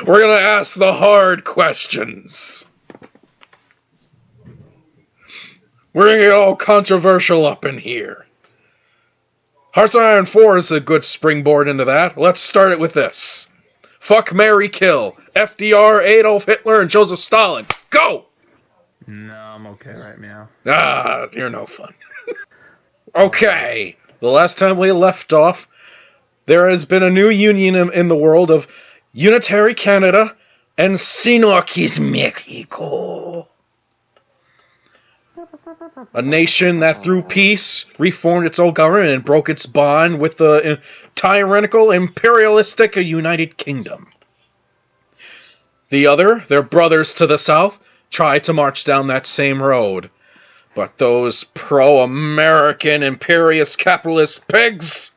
We're gonna ask the hard questions. We're gonna get all controversial up in here. Hearts of Iron 4 is a good springboard into that. Let's start it with this. Fuck, marry, kill. FDR, Adolf Hitler, and Joseph Stalin. Go! No, I'm okay right now. Ah, you're no fun. Okay. The last time we left off, there has been a new union in the world of Unitary Canada and Sinarquist Mexico. A nation that through peace reformed its own government and broke its bond with the tyrannical, imperialistic United Kingdom. The other, their brothers to the south, tried to march down that same road. But those pro-American imperialist capitalist pigs,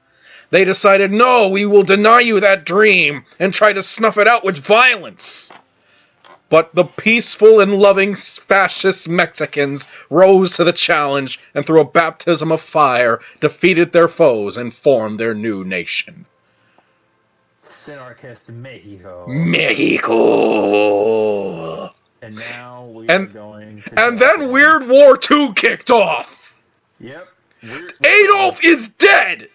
they decided, no, we will deny you that dream and try to snuff it out with violence. But the peaceful and loving fascist Mexicans rose to the challenge and through a baptism of fire defeated their foes and formed their new nation. Sinarquist Mexico. Mexico! And now we are going to... And then Weird War II kicked off! Yep. Adolf is dead!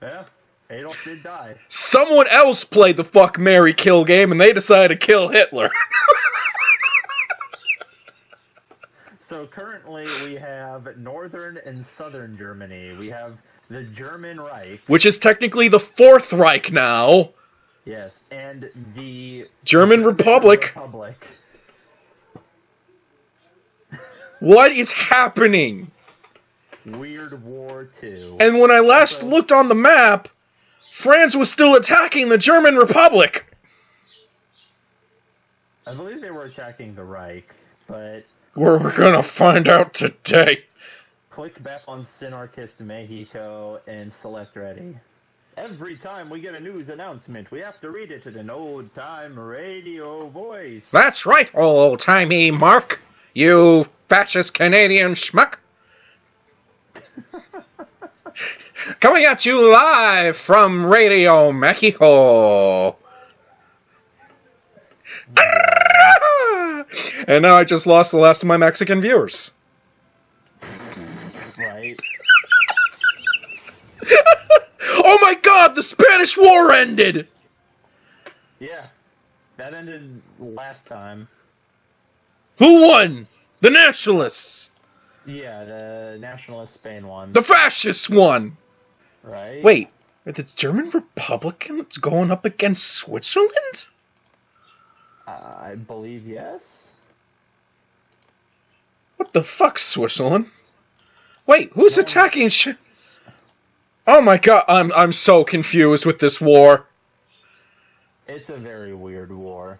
Yeah. Adolf did die. Someone else played the fuck, marry, kill game, and they decided to kill Hitler. So currently we have northern and southern Germany. We have the German Reich. Which is technically the Fourth Reich now. Yes, and the... German Republic. What is happening? Weird War II. And when I last looked on the map, France was still attacking the German Republic. I believe they were attacking the Reich, but... We're gonna find out today. Click back on Sinarquist Mexico and select ready. Every time we get a news announcement, we have to read it in an old-time radio voice. That's right, old-timey Mark. You fascist Canadian schmuck. Coming at you live from Radio Mexico. And now I just lost the last of my Mexican viewers. Right. Oh my god, the Spanish War ended! Yeah, that ended last time. Who won? The nationalists. Yeah, the nationalist Spain won. The fascists won. Right. Wait, are the German Republicans going up against Switzerland? I believe yes. What the fuck, Switzerland? Wait, who's attacking Oh my god, I'm so confused with this war. It's a very weird war.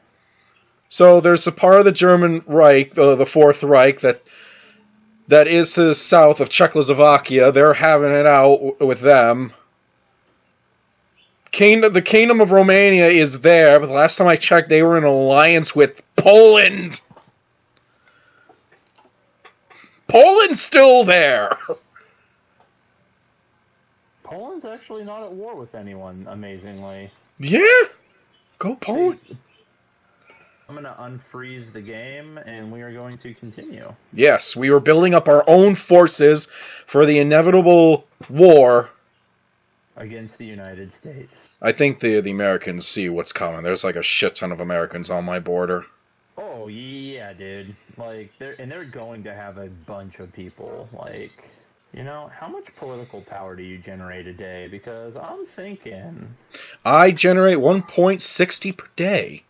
So there's a part of the German Reich, the Fourth Reich, that is to the south of Czechoslovakia. They're having it out with them. The Kingdom of Romania is there, but the last time I checked, they were in alliance with Poland. Poland's still there. Poland's actually not at war with anyone, amazingly. Yeah? Go Poland. I'm going to unfreeze the game, and we are going to continue. Yes, we were building up our own forces for the inevitable war against the United States. I think the Americans see what's coming. There's like a shit ton of Americans on my border. Oh, yeah, dude. Like, they're going to have a bunch of people. Like, you know, how much political power do you generate a day? Because I'm thinking... I generate 1.60 per day.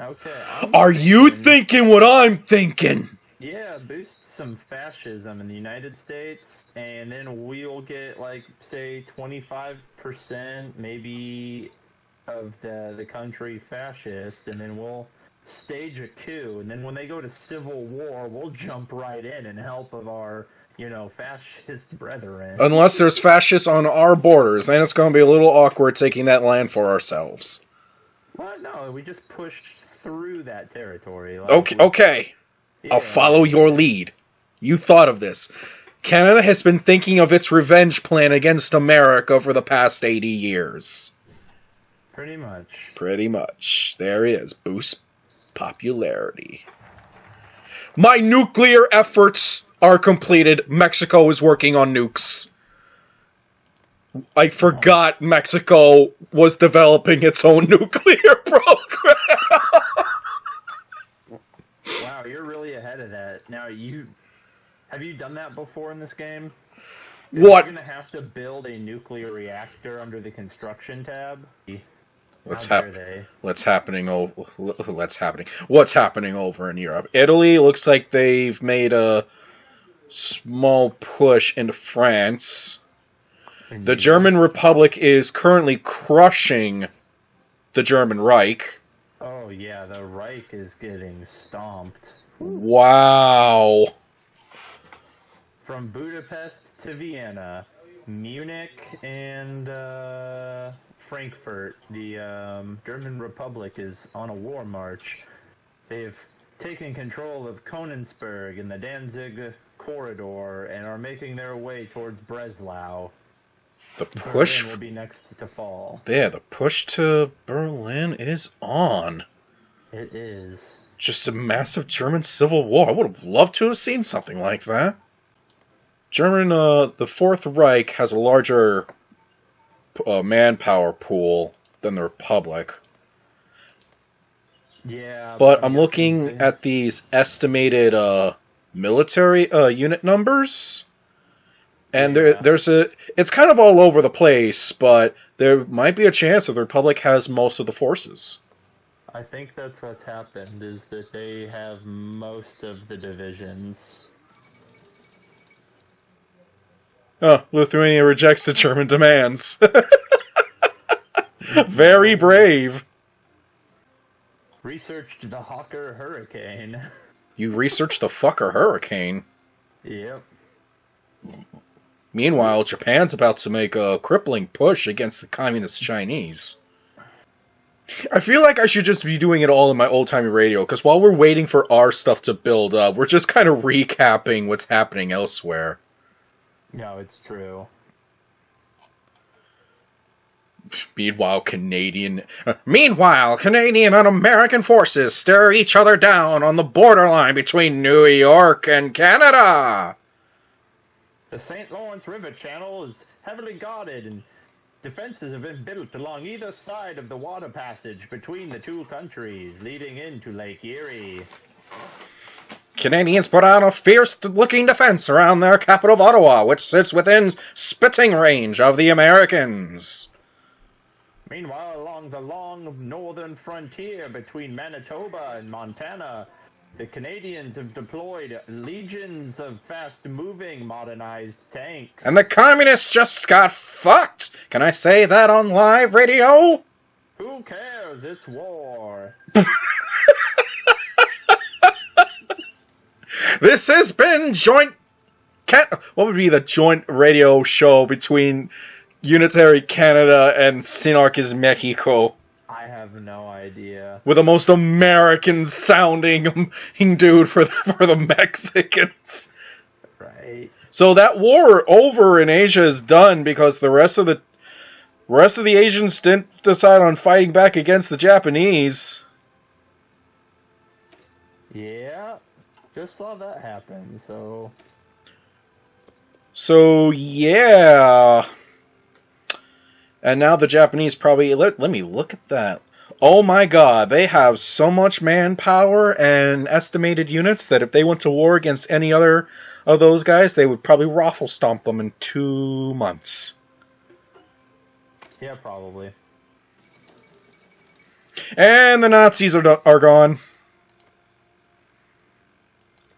Okay. Are you thinking what I'm thinking? Yeah, boost some fascism in the United States, and then we'll get, like, say, 25% maybe of the country fascist, and then we'll stage a coup, and then when they go to civil war, we'll jump right in and help of our, you know, fascist brethren. Unless there's fascists on our borders, then it's going to be a little awkward taking that land for ourselves. Well, no, we just pushed through that territory. Like, Okay. Yeah. I'll follow your lead. You thought of this. Canada has been thinking of its revenge plan against America for the past 80 years. Pretty much. Pretty much. There he is. Boost popularity. My nuclear efforts are completed. Mexico is working on nukes. I forgot Mexico was developing its own nuclear program. Wow, you're really ahead of that. Now, have you done that before in this game? What? You're going to have to build a nuclear reactor under the construction tab. What's happening over in Europe? Italy looks like they've made a small push into France. The German Republic is currently crushing the German Reich. Oh yeah, the Reich is getting stomped. Wow. From Budapest to Vienna, Munich, and Frankfurt, the German Republic is on a war march. They've taken control of Königsberg and the Danzig corridor and are making their way towards Breslau. The push Berlin will be next to fall. Yeah, the push to Berlin is on. It is. Just a massive German civil war. I would have loved to have seen something like that. The Fourth Reich has a larger manpower pool than the Republic. Yeah. But I'm looking at these estimated military unit numbers. And it's kind of all over the place, but there might be a chance that the Republic has most of the forces. I think that's what's happened, is that they have most of the divisions. Oh, Lithuania rejects the German demands. Very brave. Researched the Hawker Hurricane. You researched the fucker hurricane? Yep. Meanwhile, Japan's about to make a crippling push against the communist Chinese. I feel like I should just be doing it all in my old-timey radio, because while we're waiting for our stuff to build up, we're just kind of recapping what's happening elsewhere. No, it's true. Meanwhile, Canadian and American forces stare each other down on the borderline between New York and Canada. The St. Lawrence River Channel is heavily guarded, and defenses have been built along either side of the water passage between the two countries, leading into Lake Erie. Canadians put on a fierce-looking defense around their capital of Ottawa, which sits within spitting range of the Americans. Meanwhile, along the long northern frontier between Manitoba and Montana, the Canadians have deployed legions of fast-moving modernized tanks. And the communists just got fucked! Can I say that on live radio? Who cares? It's war. This has been what would be the joint radio show between Unitary Canada and Sinarchist Mexico? I have no idea. With the most American-sounding dude for the Mexicans. Right. So that war over in Asia is done because the rest of the Asians didn't decide on fighting back against the Japanese. Yeah. Just saw that happen, so... So, yeah... And now the Japanese probably... Let me look at that. Oh my god, they have so much manpower and estimated units that if they went to war against any other of those guys, they would probably raffle stomp them in 2 months. Yeah, probably. And the Nazis are gone.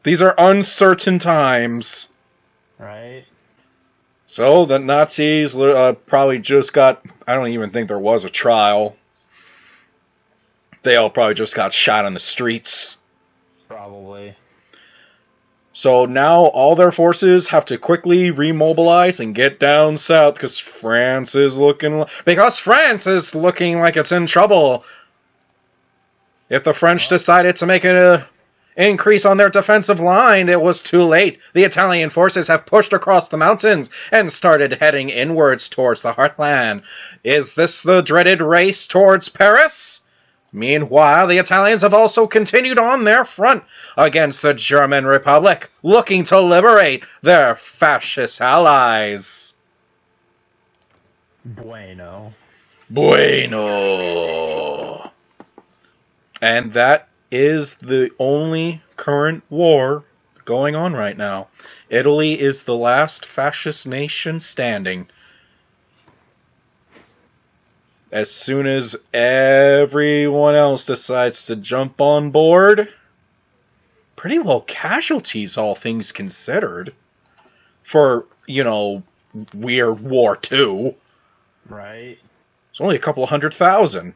These are uncertain times. Right. So the Nazis probably just got... I don't even think there was a trial. They all probably just got shot on the streets. Probably. So now all their forces have to quickly remobilize and get down south because France is looking like it's in trouble. If the French decided to make increase on their defensive line, it was too late. The Italian forces have pushed across the mountains and started heading inwards towards the heartland. Is this the dreaded race towards Paris? Meanwhile, the Italians have also continued on their front against the German Republic, looking to liberate their fascist allies. Bueno. And that is the only current war going on right now. Italy is the last fascist nation standing. As soon as everyone else decides to jump on board, pretty low casualties, all things considered, for, Weird War II. Right. It's only a couple of 100,000.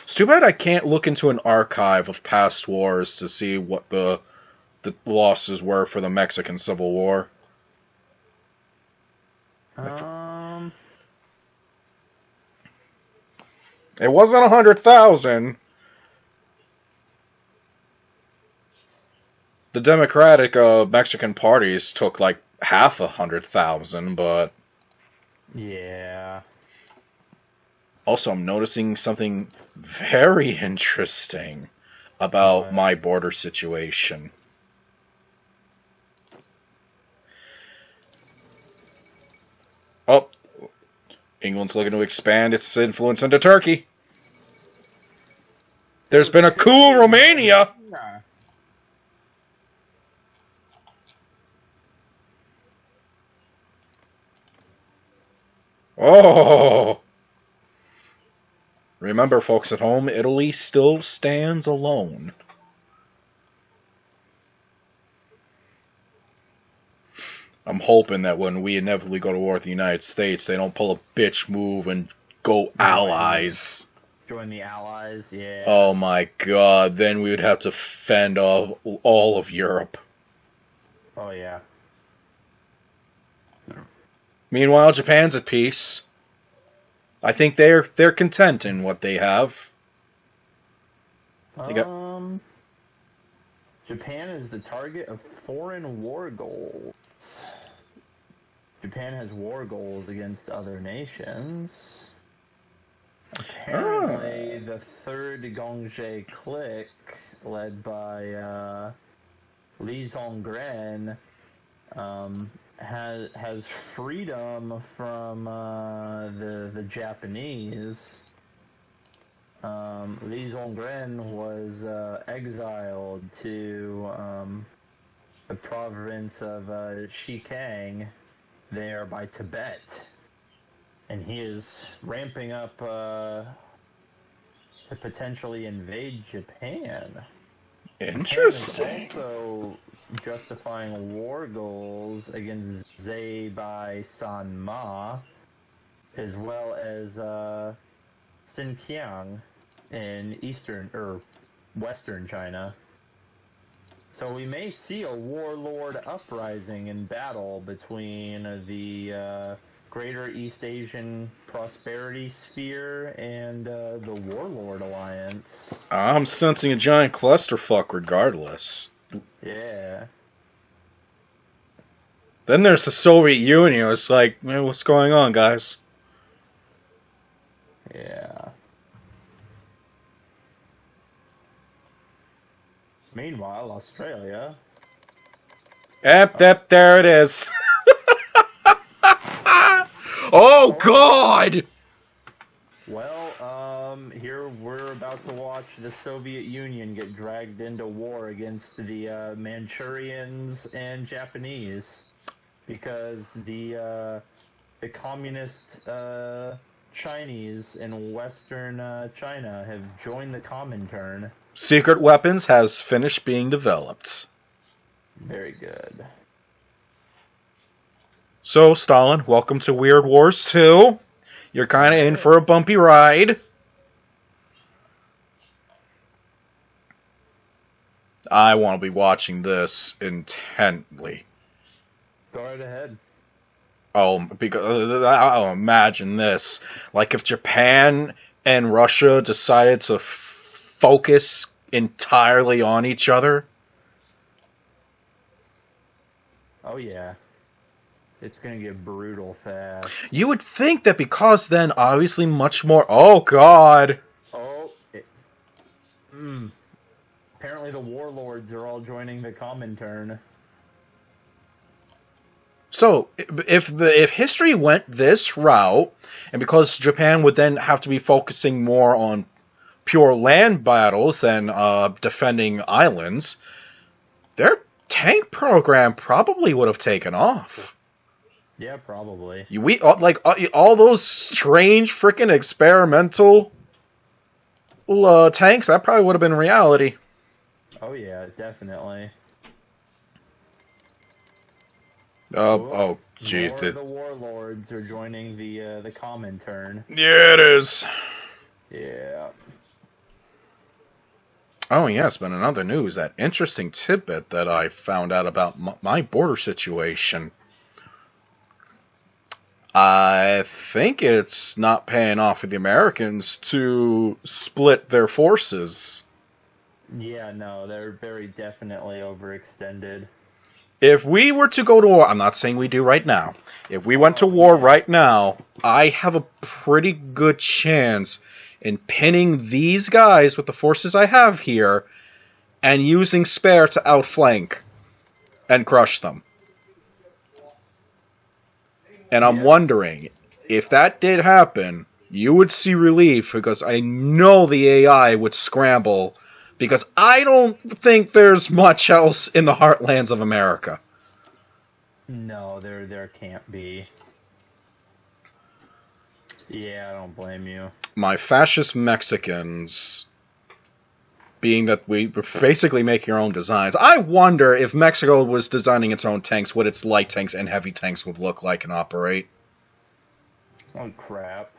It's too bad I can't look into an archive of past wars to see what the losses were for the Mexican Civil War. It wasn't 100,000. The Democratic Mexican parties took like half 100,000, but yeah. Also, I'm noticing something very interesting about my border situation. Oh, England's looking to expand its influence into Turkey. There's been a coup in Romania. Oh. Remember, folks at home, Italy still stands alone. I'm hoping that when we inevitably go to war with the United States, they don't pull a bitch move and go allies. Join the allies, yeah. Oh my god, then we would have to fend off all of Europe. Oh yeah. Meanwhile, Japan's at peace. I think they're content in what they have. Japan is the target of foreign war goals. Japan has war goals against other nations. Apparently, the third Gongje clique, led by Li Zongren, has freedom from the Japanese. Li Zongren was exiled to the province of Xikang, there by Tibet, and he is ramping up to potentially invade Japan. Interesting. Also justifying war goals against Zai San Ma, as well as Xinjiang in eastern or western China. So we may see a warlord uprising in battle between the Greater East Asian Prosperity Sphere and the Warlord Alliance. I'm sensing a giant clusterfuck regardless. Yeah. Then there's the Soviet Union. It's like, man, what's going on, guys? Yeah. Meanwhile, Australia. Yep, there it is. Oh, God! Well, here we're about to watch the Soviet Union get dragged into war against the Manchurians and Japanese, because the communist Chinese in Western China have joined the Comintern. Secret weapons has finished being developed. Very good. So, Stalin, welcome to Weird Wars 2. You're kind of in for a bumpy ride. I want to be watching this intently. Go right ahead. Oh, because I'll imagine this. Like, if Japan and Russia decided to focus entirely on each other. Oh yeah. It's gonna get brutal fast. You would think that because then, obviously, much more. Oh God! Oh. Apparently, the warlords are all joining the Comintern. So, if history went this route, and because Japan would then have to be focusing more on pure land battles than defending islands, their tank program probably would have taken off. Yeah, probably. All those strange freaking experimental tanks, that probably would have been reality. Oh yeah, definitely. Oh, gee. More of the warlords are joining the Comintern. Yeah, it is. Yeah. Oh, yes, but in other news, that interesting tidbit that I found out about my border situation. I think it's not paying off for the Americans to split their forces. Yeah, no, they're very definitely overextended. If we were to go to war, I'm not saying we do right now. If we went to war right now, I have a pretty good chance in pinning these guys with the forces I have here and using spare to outflank and crush them. And I'm wondering, if that did happen, you would see relief, because I know the AI would scramble, because I don't think there's much else in the heartlands of America. No, there can't be. Yeah, I don't blame you. My fascist Mexicans, being that we basically make your own designs, I wonder if Mexico was designing its own tanks, what its light tanks and heavy tanks would look like and operate. Oh crap.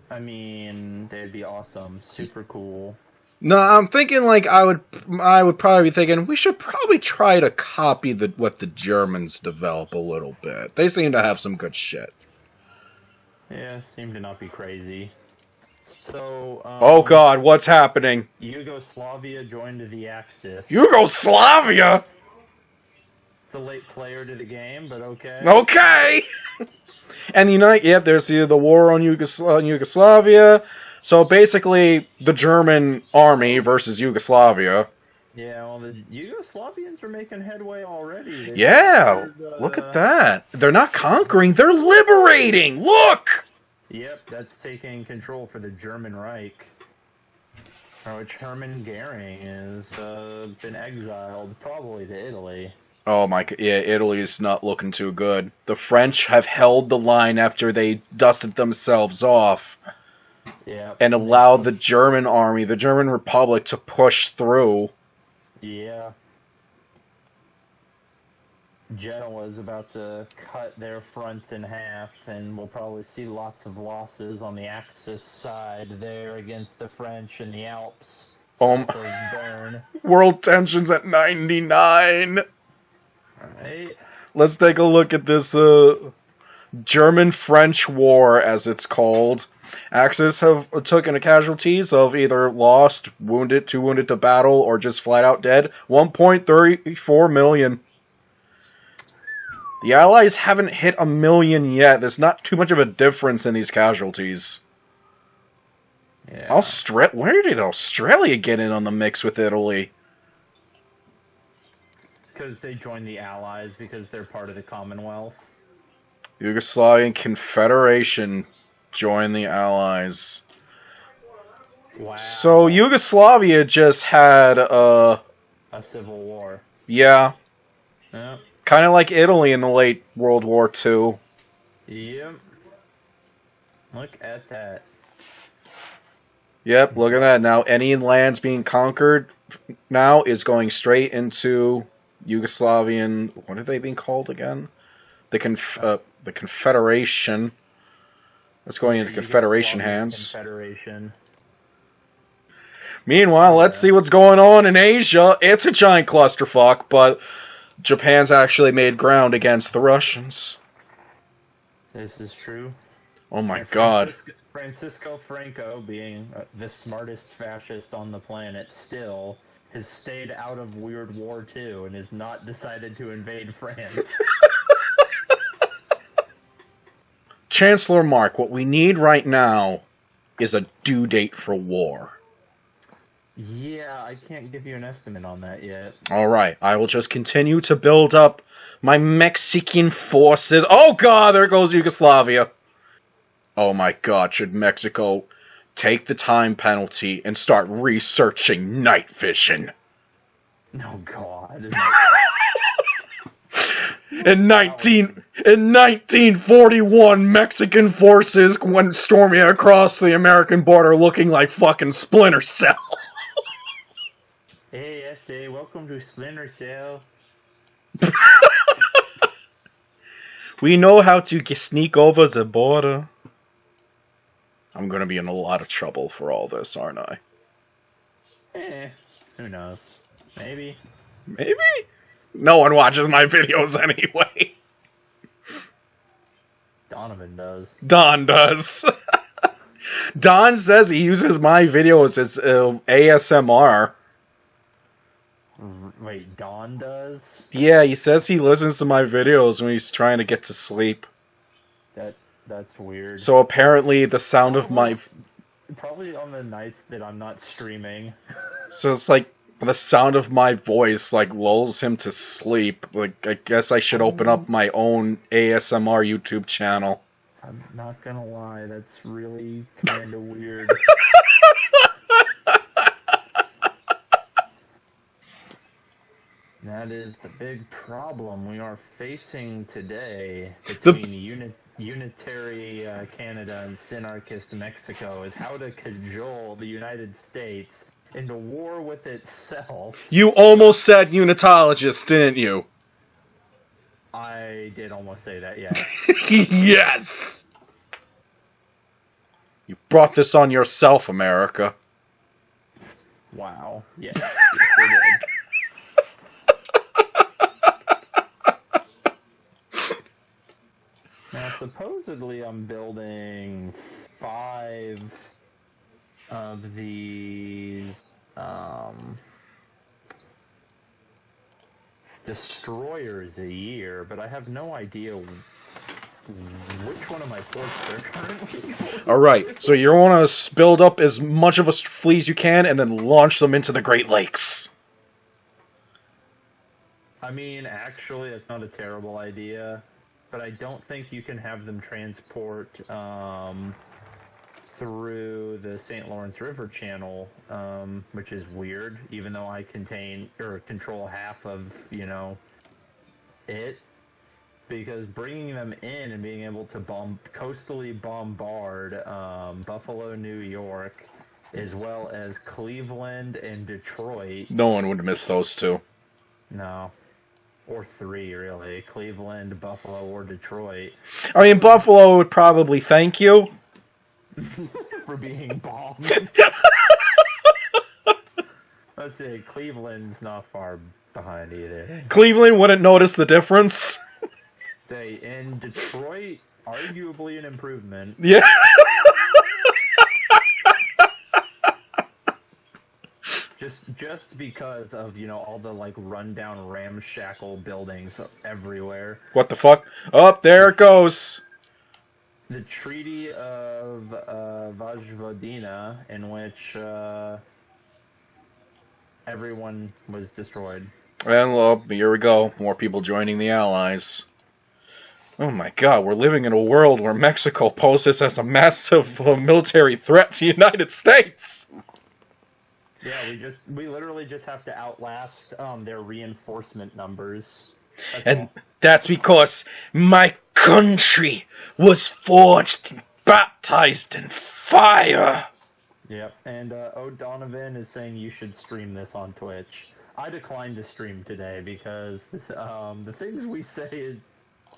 I mean, they'd be awesome. Super cool. No, I'm thinking like I would probably be thinking we should probably try to copy what the Germans develop a little bit. They seem to have some good shit. Yeah, seem to not be crazy. So, oh God, what's happening? Yugoslavia joined the Axis. Yugoslavia? It's a late player to the game, but okay. Okay! And there's the war on Yugoslavia. So basically, the German army versus Yugoslavia. Yeah, well, the Yugoslavians are making headway already. Look at that. They're not conquering, they're liberating! Look! Yep, that's taking control for the German Reich. Which Hermann Goering has been exiled, probably to Italy. Oh my God, yeah, Italy's not looking too good. The French have held the line after they dusted themselves off. Yeah. And allowed the German army, the German Republic, to push through. Yeah. Genoa's about to cut their front in half, and we'll probably see lots of losses on the Axis side there against the French in the Alps. South of Bern. World tensions at 99. Right. Let's take a look at this German-French war, as it's called. Axis have taken casualties of either lost, wounded, too wounded to battle, or just flat out dead. 1.34 million. The Allies haven't hit 1 million yet. There's not too much of a difference in these casualties. Yeah. Where did Australia get in on the mix with Italy? Because they joined the Allies, because they're part of the Commonwealth. Yugoslavian Confederation joined the Allies. Wow. So Yugoslavia just had a civil war. Yeah. Yeah. Kind of like Italy in the late World War II. Yep. Look at that. Yep, look at that. Now any lands being conquered now is going straight into Yugoslavian... What are they being called again? The Confederation. That's going into Confederation hands. Confederation. Meanwhile, let's see what's going on in Asia. It's a giant clusterfuck, but Japan's actually made ground against the Russians. This is true. Oh my And God. Francisco Franco, being the smartest fascist on the planet still, has stayed out of World War II and has not decided to invade France. Chancellor Mark, what we need right now is a due date for war. Yeah, I can't give you an estimate on that yet. Alright, I will just continue to build up my Mexican forces. Oh God, there goes Yugoslavia. Oh my God, should Mexico take the time penalty and start researching night vision? Oh God. In 1941, Mexican forces went storming across the American border looking like fucking Splinter Cell. Hey, SA, welcome to Splinter Cell. We know how to sneak over the border. I'm gonna be in a lot of trouble for all this, aren't I? Who knows? Maybe. Maybe? No one watches my videos anyway. Donovan does. Don does. Don says he uses my videos as ASMR. Wait, Don does? Yeah, he says he listens to my videos when he's trying to get to sleep. That's weird. So apparently the sound of my... Probably on the nights that I'm not streaming. So it's like the sound of my voice like lulls him to sleep. Like, I guess I should open up my own ASMR YouTube channel. I'm not gonna lie, that's really kind of weird. That is the big problem we are facing today between unitary Canada and synarchist Mexico is how to cajole the United States into war with itself. You almost said unitologist, didn't you? I did almost say that, yes. Yes! You brought this on yourself, America. Wow. Yes, we did. Now, supposedly I'm building 5 of these destroyers a year, but I have no idea which one of my ports they're currently going. Alright, so you want to build up as much of a fleet as you can and then launch them into the Great Lakes. I mean, actually, that's not a terrible idea. But I don't think you can have them transport through the St. Lawrence River Channel, which is weird, even though I control half of, it. Because bringing them in and being able to coastally bombard Buffalo, New York, as well as Cleveland and Detroit. No one would miss those two. No. Or 3, really. Cleveland, Buffalo, or Detroit. I mean, Buffalo would probably thank you. For being bombed. Let's see, Cleveland's not far behind either. Cleveland wouldn't notice the difference. Say, in Detroit, arguably an improvement. Yeah. Just because of, all the, rundown ramshackle buildings everywhere. What the fuck? Oh, there it goes. The Treaty of Vojvodina, in which everyone was destroyed. And well, here we go. More people joining the Allies. Oh my God, we're living in a world where Mexico poses as a massive military threat to the United States. Yeah, we literally just have to outlast their reinforcement numbers. That's because my country was forged and baptized in fire. Yep, and O'Donovan is saying you should stream this on Twitch. I declined to stream today because the things we say is...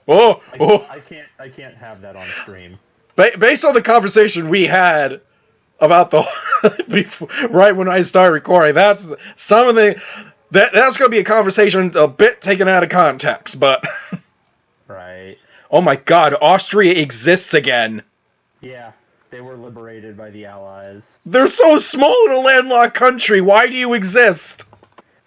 I can't have that on stream. Based on the conversation we had about the right when I started recording, that's some of the that's going to be a conversation a bit taken out of context, but right. Oh my God, Austria exists again. Yeah, they were liberated by the Allies. They're so small in a landlocked country. Why do you exist?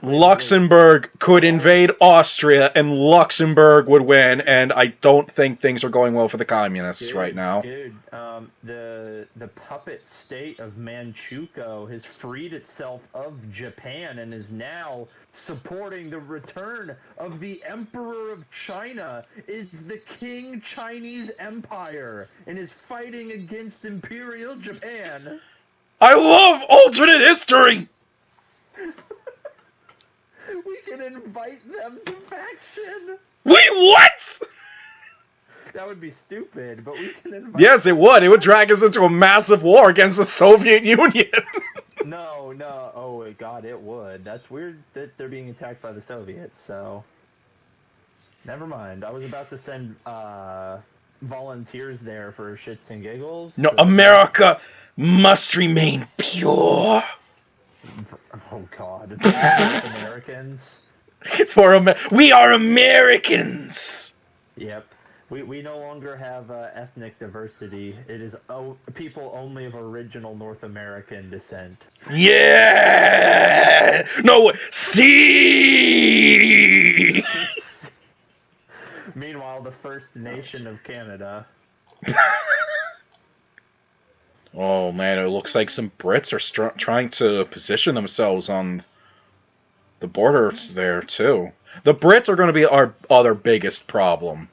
Luxembourg could invade Austria, and Luxembourg would win, and I don't think things are going well for the communists right now. Dude, the puppet state of Manchukuo has freed itself of Japan and is now supporting the return of the Emperor of China, is the King Chinese Empire, and is fighting against Imperial Japan. I love alternate history! We can invite them to faction! Wait, what?! That would be stupid, but we can invite... Yes, it would. It would drag us into a massive war against the Soviet Union. No. Oh, God, it would. That's weird that they're being attacked by the Soviets, so... Never mind. I was about to send, volunteers there for shits and giggles. No, America must remain pure. Oh, God. Americans. We are Americans! Yep. We no longer have ethnic diversity. It is people only of original North American descent. Yeah! No, see! Meanwhile, the First Nation of Canada. Oh man, it looks like some Brits are trying to position themselves on the border there too. The Brits are going to be our other biggest problem.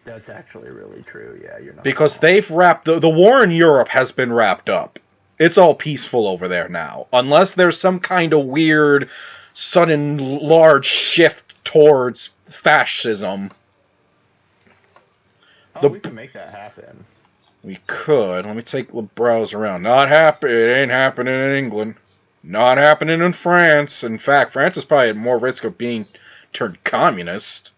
That's actually really true. Yeah, you're not because wrong. they've wrapped the war in Europe has been wrapped up. It's all peaceful over there now, unless there's some kind of weird, sudden, large shift towards fascism. Oh, we can make that happen. We could. Let me take a browse around. It ain't happening in England. Not happening in France. In fact, France is probably at more risk of being turned communist.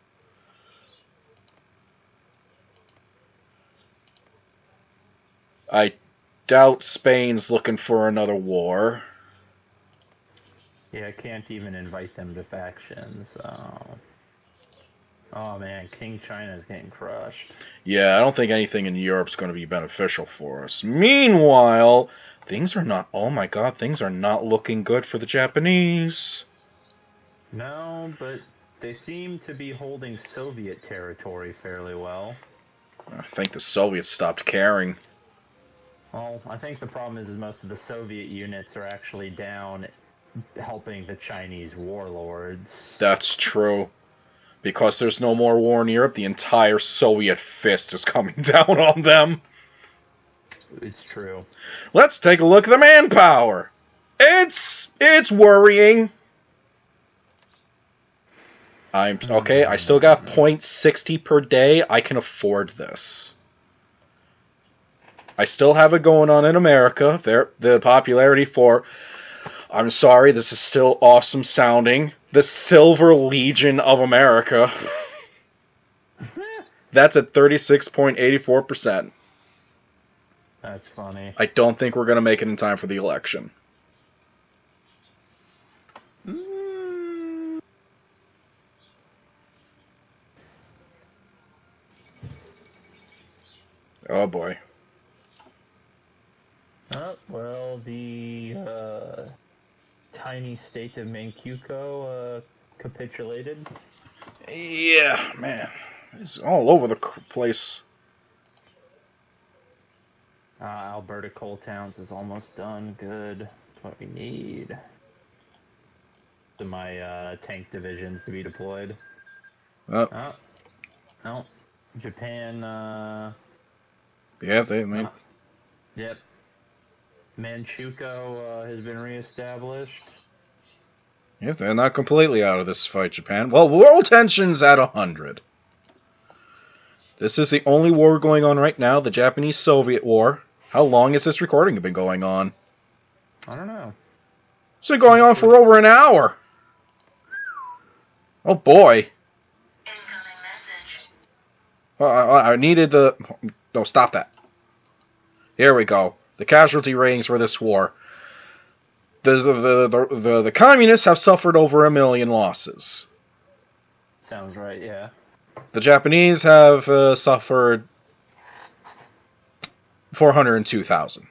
I doubt Spain's looking for another war. Yeah, I can't even invite them to factions. Oh man, King China's getting crushed. Yeah, I don't think anything in Europe's going to be beneficial for us. Meanwhile, things are not... Oh my god, things are not looking good for the Japanese. No, but they seem to be holding Soviet territory fairly well. I think the Soviets stopped caring. Well, I think the problem is most of the Soviet units are actually down helping the Chinese warlords. That's true. Because there's no more war in Europe, the entire Soviet fist is coming down on them. It's true. Let's take a look at the manpower. It's worrying. Okay, I still got 0.60 per day. I can afford this. I still have it going on in America. The popularity for... I'm sorry, this is still awesome sounding. The Silver Legion of America. That's at 36.84%. That's funny. I don't think we're going to make it in time for the election. Oh boy. Well, the tiny state of Manchukuo capitulated. Yeah, man. It's all over the place. Alberta Coal Towns is almost done. Good. That's what we need. To my tank divisions to be deployed. Oh. No. Japan, Yeah, they... mean... Yep. Manchukuo has been reestablished. Yep, they're not completely out of this fight, Japan. Well, world tension's at 100. This is the only war going on right now, the Japanese-Soviet War. How long has this recording been going on? I don't know. It's been going on for over an hour. Oh boy. Incoming message. Well, I needed the... No, stop that. Here we go. The casualty ratings for this war. The communists have suffered over 1 million losses. Sounds right, yeah. The Japanese have suffered 402,000.